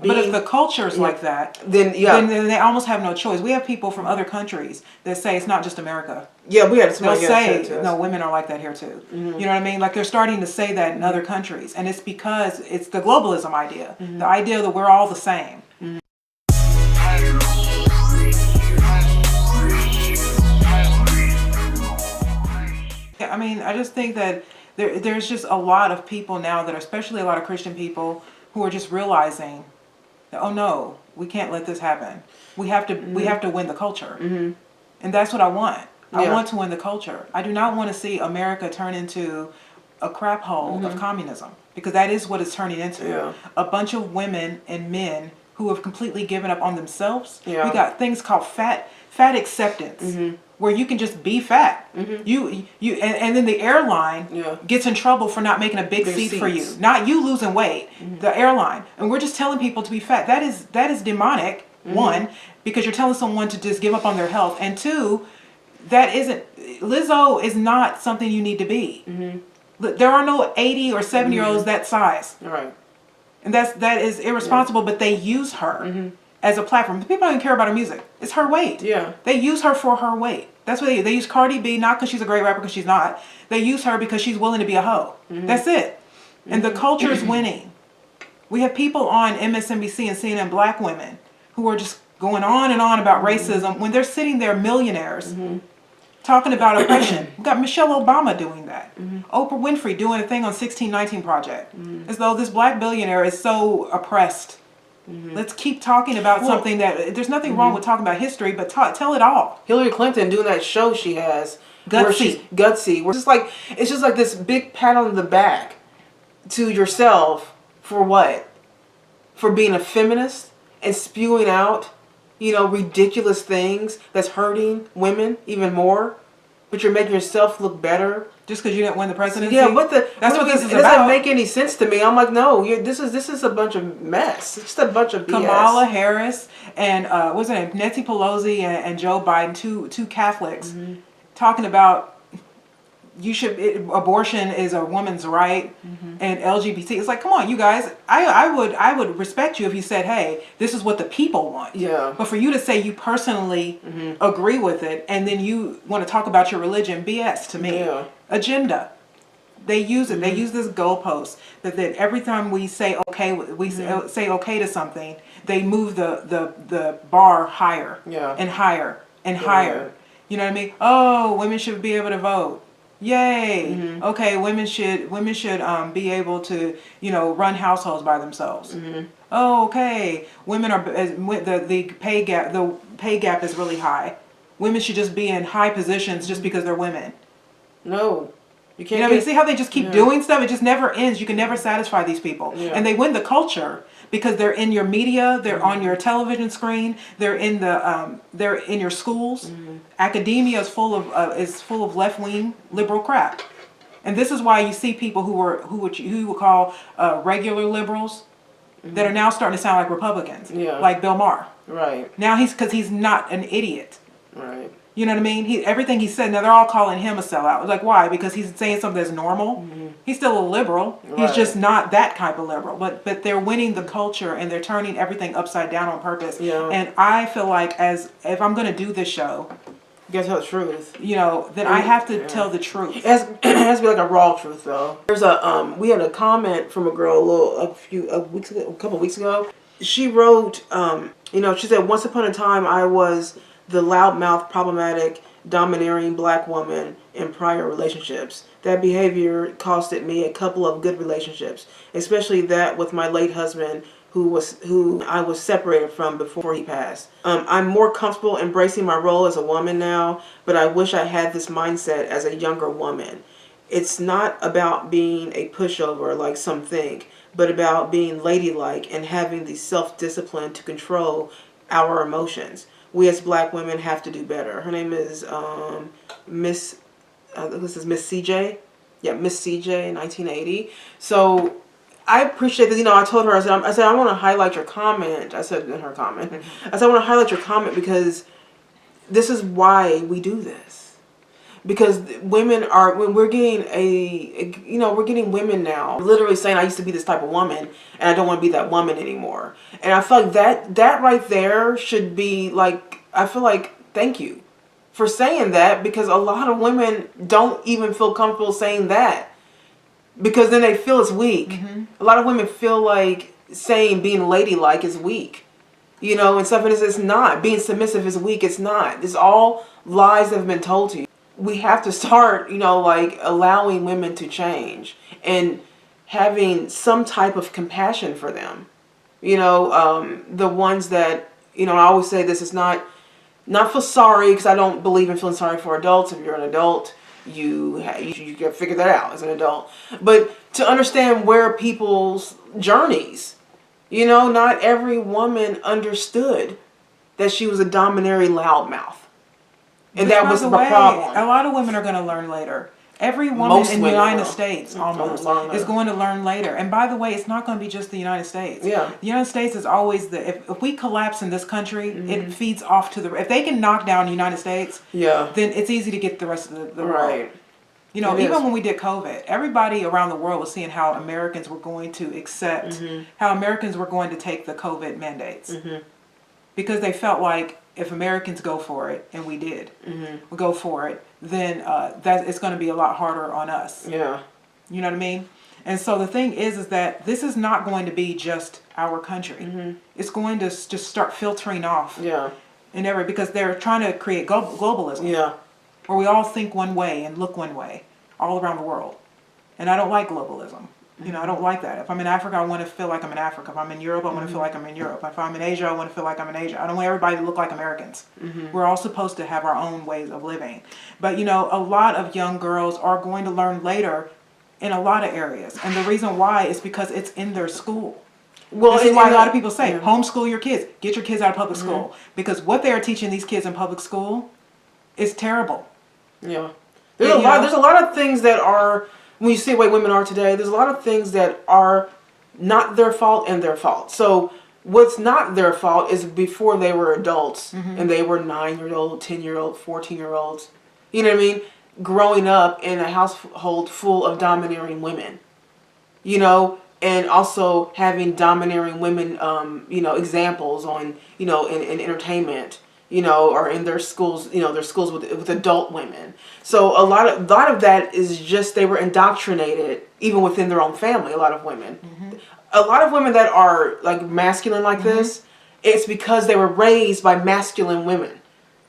But if the culture's like that, then then they almost have no choice. We have people from other countries that say it's not just America. Yeah, we had somebody They'll say, no, women are like that here too. You know what I mean? Like they're starting to say that in other countries. And it's because it's the globalism idea. The idea that we're all the same. I mean, I just think that there's just a lot of people now that are, especially a lot of Christian people, who are just realizing that, oh no, we can't let this happen. We have to win the culture. And that's what I want. I want to win the culture. I do not want to see America turn into a crap hole of communism, because that is what it's turning into. A bunch of women and men who have completely given up on themselves. We got things called fat acceptance, where you can just be fat. And then the airline gets in trouble for not making a big seat for you. Not you losing weight, the airline. And we're just telling people to be fat. That is demonic, one, because you're telling someone to just give up on their health. And two, Lizzo is not something you need to be. There are no 80 or 70-year-olds that size. Right. And that is irresponsible, but they use her as a platform. People don't even care about her music. It's her weight. Yeah. They use her for her weight. That's what they use Cardi B, not because she's a great rapper, because she's not. They use her because she's willing to be a hoe. That's it. And the culture is winning. We have people on MSNBC and CNN, black women, who are just going on and on about racism when they're sitting there millionaires talking about oppression. We've got Michelle Obama doing that. Oprah Winfrey doing a thing on 1619 Project. As though this black billionaire is so oppressed. Let's keep talking about something that, there's nothing wrong with talking about history, but tell it all. Hillary Clinton doing that show she has. Gutsy. Where it's just like this big pat on the back to yourself for what? For being a feminist and spewing out, ridiculous things that's hurting women even more, but you're making yourself look better just because you didn't win the presidency. Yeah, that's what this is about. It doesn't make any sense to me. I'm like, no, this is a bunch of mess. It's just a bunch of BS. Kamala Harris and what's her name, Nancy Pelosi and Joe Biden, two Catholics, talking about abortion is a woman's right, and LGBT. It's like, come on, you guys. I would respect you if you said, hey, this is what the people want. Yeah. But for you to say you personally agree with it, and then you want to talk about your religion, BS to me. Yeah. Agenda. They use it. They use this goalpost that every time we say okay, say okay to something, they move the bar higher and higher and higher. You know what I mean? Oh, women should be able to vote. Yay! Okay, women should be able to run households by themselves. Oh, okay, women are the pay gap is really high. Women should just be in high positions just because they're women. No, you can't. You know what I mean? See how they just keep doing stuff? It just never ends. You can never satisfy these people, and they win the culture because they're in your media, they're on your television screen, they're in your schools. Academia is full of left wing liberal crap, and this is why you see people who would call regular liberals that are now starting to sound like Republicans, like Bill Maher. Right. Now because he's not an idiot. Right. You know what I mean? Everything he said, now they're all calling him a sellout. Like, why? Because he's saying something that's normal. He's still a liberal. Right. He's just not that type of liberal. But they're winning the culture, and they're turning everything upside down on purpose. Yeah. And I feel like if I'm going to do this show, you gotta tell the truth. Then I have to tell the truth. It has to be like a raw truth, though. There's we had a comment from a girl a couple weeks ago. She wrote, she said, once upon a time I was the loudmouth, problematic, domineering black woman in prior relationships. That behavior costed me a couple of good relationships, especially that with my late husband, who I was separated from before he passed. I'm more comfortable embracing my role as a woman now, but I wish I had this mindset as a younger woman. It's not about being a pushover like some think, but about being ladylike and having the self-discipline to control our emotions. We as black women have to do better. Her name is Miss CJ. Yeah, Miss CJ in 1980. So I appreciate this. I told her, I said, I want to highlight your comment. I said in her comment, I said, I want to highlight your comment because this is why we do this. because women are, when we're getting we're getting women now literally saying, I used to be this type of woman and I don't want to be that woman anymore. And I feel like that right there should be like, I feel like, thank you for saying that, because a lot of women don't even feel comfortable saying that, because then they feel it's weak. A lot of women feel like saying being ladylike is weak, and stuff. And it's not. Being submissive is weak. It's not. It's all lies that have been told to you. We have to start, like allowing women to change and having some type of compassion for them. The ones that, I always say this is not feel sorry, because I don't believe in feeling sorry for adults. If you're an adult, you can figure that out as an adult. But to understand where people's journeys, not every woman understood that she was a domineering loudmouth. And that was the problem. A lot of women are going to learn later. Every woman in the United States almost is going to learn later. And by the way, it's not going to be just the United States. Yeah. The United States is always if we collapse in this country, it feeds off to if they can knock down the United States, then it's easy to get the rest of the world. Right. Even when we did COVID, everybody around the world was seeing how Americans were going to accept, how Americans were going to take the COVID mandates. Because they felt like if Americans go for it, and we did, we go for it, then that it's going to be a lot harder on us. Yeah. You know what I mean? And so the thing is that this is not going to be just our country. It's going to just start filtering off. Yeah. Because they're trying to create globalism. Yeah. Where we all think one way and look one way all around the world. And I don't like globalism. I don't like that. If I'm in Africa, I want to feel like I'm in Africa. If I'm in Europe, I want to feel like I'm in Europe. If I'm in Asia, I want to feel like I'm in Asia. I don't want everybody to look like Americans. We're all supposed to have our own ways of living. But, a lot of young girls are going to learn later in a lot of areas. And the reason why is because it's in their school. Well, this is why a lot of people say, homeschool your kids. Get your kids out of public school. Because what they are teaching these kids in public school is terrible. Yeah. There's a lot of things that are, when you see the way women are today, there's a lot of things that are not their fault and their fault. So what's not their fault is before they were adults and they were 9-year-old, 10-year-old, 14-year-olds, you know what I mean? Growing up in a household full of domineering women, and also having domineering women, examples on, in entertainment, or in their schools, their schools with adult women. So a lot of that is just, they were indoctrinated even within their own family. A lot of women that are like masculine like this, it's because they were raised by masculine women.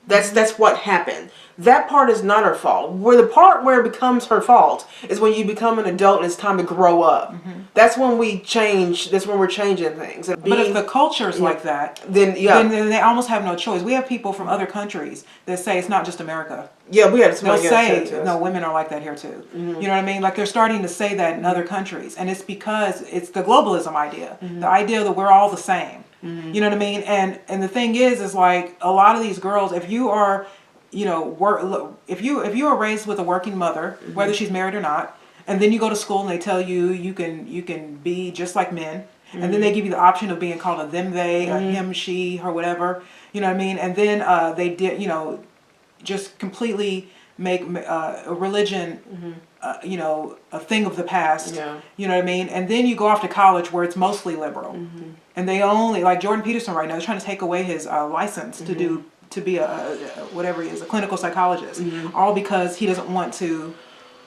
That's what happened. That part is not her fault. Where the part where it becomes her fault is when you become an adult and it's time to grow up. That's when we change. That's when we're changing things. But if the culture's like that, then they almost have no choice. We have people from other countries that say it's not just America. Yeah, we had somebody say no, women are like that here too. You know what I mean? Like they're starting to say that in other countries, and it's because it's the globalism idea, the idea that we're all the same. You know what I mean? And the thing is like a lot of these girls, if you are, if you are raised with a working mother, whether she's married or not, and then you go to school and they tell you you can be just like men, and then they give you the option of being called a them, they, a him, she, or whatever. You know what I mean? And then they did, just completely make a religion, a thing of the past. Yeah. You know what I mean? And then you go off to college where it's mostly liberal, and they only, like Jordan Peterson right now, they're trying to take away his license to be a whatever he is, a clinical psychologist, all because he doesn't want to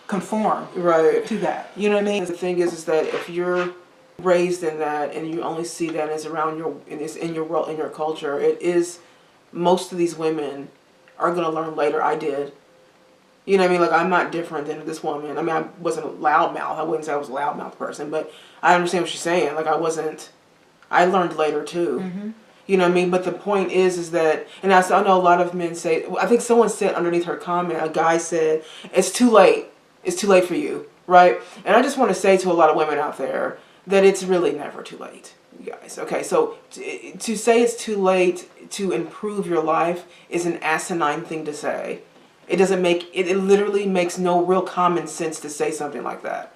conform to that. You know what I mean? The thing is that if you're raised in that and you only see that as around your, and it's in your world, in your culture, it is, most of these women are going to learn later. I did. You know what I mean? Like, I'm not different than this woman. I mean, I wasn't a loudmouth. I wouldn't say I was a loudmouth person, but I understand what she's saying. Like, I learned later too. You know what I mean? But the point is that, and I know a lot of men say, I think someone said underneath her comment, a guy said, it's too late. It's too late for you, right? And I just want to say to a lot of women out there that it's really never too late, you guys. Okay, so to say it's too late to improve your life is an asinine thing to say. It doesn't make, it literally makes no real common sense to say something like that.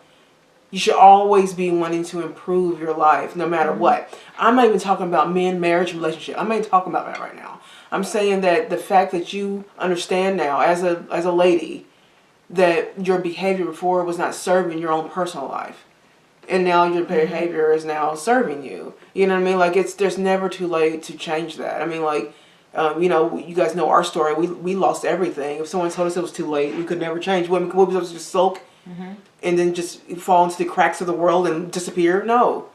You should always be wanting to improve your life, no matter what. I'm not even talking about men, marriage, relationship. I'm not even talking about that right now. I'm saying that the fact that you understand now, as a lady, that your behavior before was not serving your own personal life. And now your behavior is now serving you. You know what I mean? Like, there's never too late to change that. I mean, like, you know, you guys know our story. We lost everything. If someone told us it was too late, we could never change. Women could be able to just sulk and then just fall into the cracks of the world and disappear. No.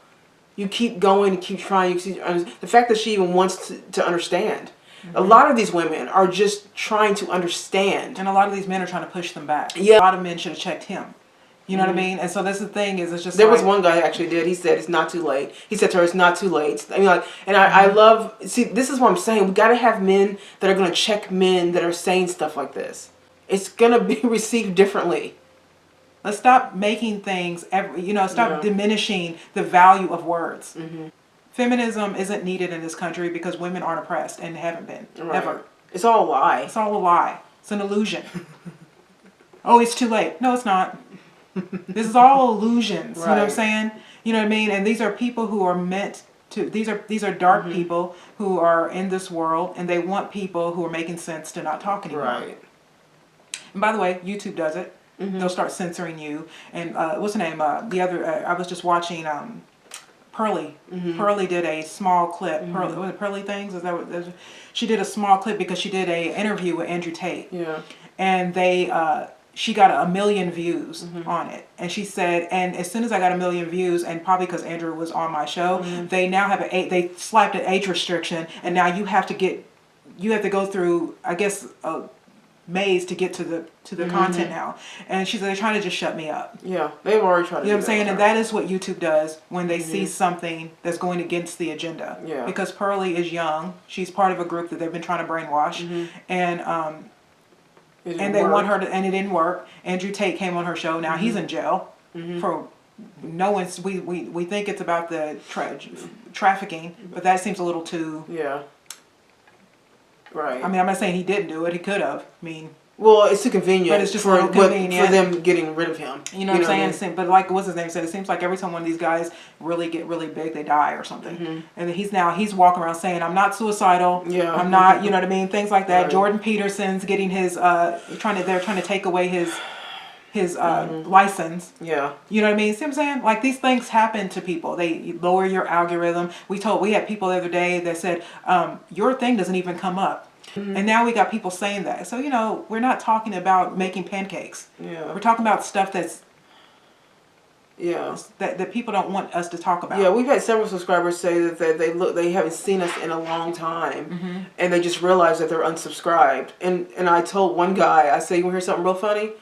You keep going, you keep trying. The fact that she even wants to understand. A lot of these women are just trying to understand. And a lot of these men are trying to push them back. Yeah. A lot of men should have checked him. You know what I mean? And so that's the thing is, it's just there was one guy who actually did. He said it's not too late. He said to her, it's not too late. I mean, like, and I love, see, this is what I'm saying. We got to have men that are going to check men that are saying stuff like this. It's going to be received differently. Let's stop making things, stop diminishing the value of words. Feminism isn't needed in this country because women aren't oppressed and haven't been, ever. It's all a lie. It's all a lie. It's an illusion. Oh, it's too late. No, it's not. This is all illusions. You know what I'm saying? You know what I mean? And these are people who are meant to, these are dark people who are in this world, and they want people who are making sense to not talk anymore. Right. And by the way, YouTube does it. They'll start censoring you. And what's her name? I was just watching Pearly. Pearly did a small clip. Was it Pearly Things? Is that what? She did a small clip because she did a interview with Andrew Tate. Yeah. And she got 1 million views on it. And she said, and as soon as I got 1 million views, and probably because Andrew was on my show, they now have they slapped an age restriction, and now you have to go through, I guess, a maze to get to the content now. And she said, they're trying to just shut me up. Yeah, they've already tried to do that. You know what I'm saying? And that is what YouTube does when they see something that's going against the agenda. Yeah. Because Pearly is young. She's part of a group that they've been trying to brainwash. And they want her to, and it didn't work. Andrew Tate came on her show. Now he's in jail for we think it's about the trafficking, but that seems a little too. Yeah. Right. I mean, I'm not saying he didn't do it. He could have. I mean. Well, it's too convenient. But it's just for them getting rid of him. You know what I'm saying? But like, what's his name said? It seems like every time one of these guys really get really big, they die or something. And he's walking around saying, "I'm not suicidal. Yeah. I'm not." You know what I mean? Things like that. Right. Jordan Peterson's getting his they're trying to take away his license. Yeah. You know what I mean? See what I'm saying? Like, these things happen to people. They lower your algorithm. We had people the other day that said, your thing doesn't even come up. And now we got people saying that. So, we're not talking about making pancakes. Yeah. We're talking about stuff that's that people don't want us to talk about. Yeah, we've had several subscribers say that they haven't seen us in a long time, and they just realized that they're unsubscribed. And I told one guy, I said, you want to hear something real funny?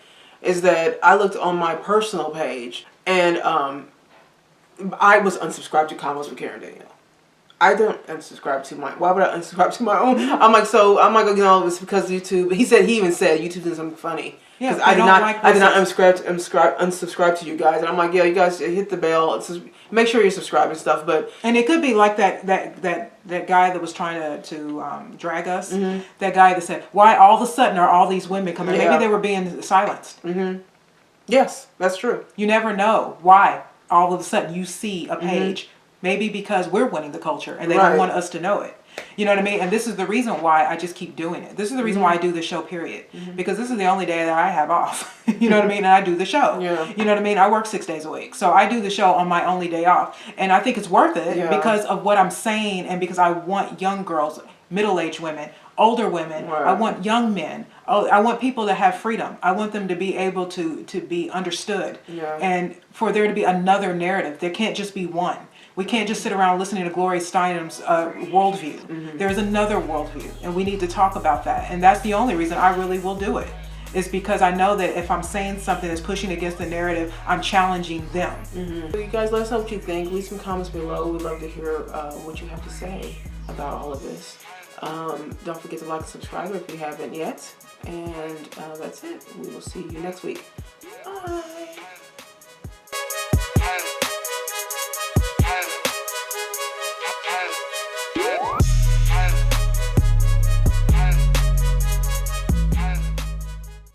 Is that I looked on my personal page, and I was unsubscribed to Convos with Karen Daniel. I don't unsubscribe to my. Why would I unsubscribe to my own? I'm like, it's because YouTube. He even said YouTube did something funny. Yeah, because I did not unsubscribe to you guys, and I'm like, yeah, you guys hit the bell. Make sure you're subscribed and stuff. And it could be like that guy that was trying to drag us. That guy that said, why all of a sudden are all these women coming? Yeah. Maybe they were being silenced. Yes, that's true. You never know why all of a sudden you see a page. Maybe because we're winning the culture and they don't want us to know it. You know what I mean? And this is the reason why I just keep doing it. This is the reason why I do the show, period. Because this is the only day that I have off. You know what I mean? And I do the show. Yeah. You know what I mean? I work 6 days a week. So I do the show on my only day off. And I think it's worth it because of what I'm saying, and because I want young girls, middle-aged women, older women. Right. I want young men. I want people to have freedom. I want them to be able to be understood. Yeah. And for there to be another narrative. There can't just be one. We can't just sit around listening to Gloria Steinem's worldview. There's another worldview, and we need to talk about that. And that's the only reason I really will do it, is because I know that if I'm saying something that's pushing against the narrative, I'm challenging them. So you guys, let us know what you think. Leave some comments below. We'd love to hear what you have to say about all of this. Don't forget to like and subscribe if you haven't yet. And that's it. We will see you next week. Bye.